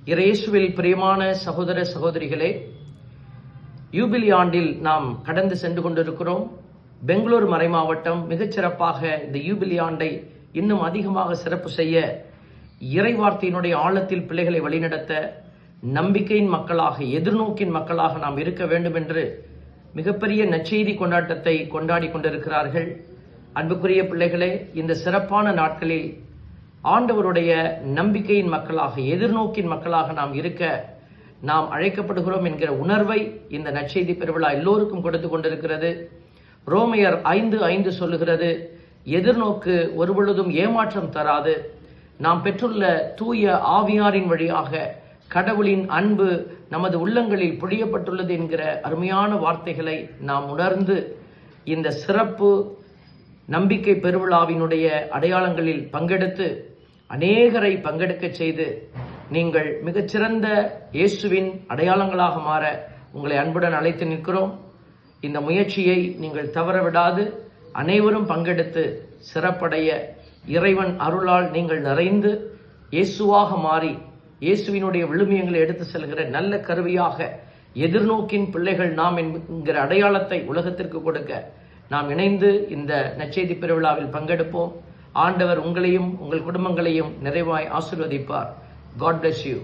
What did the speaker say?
இயேசுவில் பிரியமான சகோதர சகோதரிகளே, யூபிலி ஆண்டில் நாம் கடந்து சென்று கொண்டிருக்கிறோம். பெங்களூர் மறைமாவட்டம் மிகச்சிறப்பாக இந்த யூபிலி ஆண்டை இன்னும் அதிகமாக சிறப்பு செய்ய, இறைவார்த்தையினுடைய ஆழத்தில் பிள்ளைகளை வழிநடத்த, நம்பிக்கையின் மக்களாக, எதிர்நோக்கின் மக்களாக நாம் இருக்க வேண்டும் என்று மிகப்பெரிய நற்செய்தி கொண்டாட்டத்தை கொண்டாடி கொண்டிருக்கிறார்கள். அன்புக்குரிய பிள்ளைகளே, இந்த சிறப்பான நாட்களில் ஆண்டவருடைய நம்பிக்கையின் மக்களாக, எதிர்நோக்கின் மக்களாக நாம் இருக்க நாம் அழைக்கப்படுகிறோம் என்கிற உணர்வை இந்த நற்செய்தி பெருவிழா எல்லோருக்கும் கொடுத்து கொண்டிருக்கிறது. ரோமையர் 5:5 சொல்லுகிறது, எதிர்நோக்கு ஒருபொழுதும் ஏமாற்றம் தராது. நாம் பெற்றுள்ள தூய ஆவியாரின் வழியாக கடவுளின் அன்பு நமது உள்ளங்களில் பொழியப்பட்டுள்ளது என்கிற அருமையான வார்த்தைகளை நாம் உணர்ந்து இந்த சிறப்பு நம்பிக்கை பெருவிழாவினுடைய அடையாளங்களில் பங்கெடுத்து அநேகரை பங்கெடுக்க செய்து நீங்கள் மிகச்சிறந்த இயேசுவின் அடையாளங்களாக மாற உங்களை அன்புடன் அழைத்து நிற்கிறோம். இந்த முயற்சியை நீங்கள் தவறவிடாது அனைவரும் பங்கெடுத்து சிறப்படைய, இறைவன் அருளால் நீங்கள் நிறைந்து இயேசுவாக மாறி இயேசுவினுடைய விழுமியங்களை எடுத்து செல்கிற நல்ல கருவியாக, எதிர்நோக்கின் பிள்ளைகள் நாம் என்கிற அடையாளத்தை உலகத்திற்கு கொடுக்க நாம் இணைந்து இந்த நற்செய்தி பெருவிழாவில் பங்கெடுப்போம். ஆண்டவர் உங்களையும் உங்கள் குடும்பங்களையும் நிறைவாய் ஆசீர்வதிப்பார். God bless you.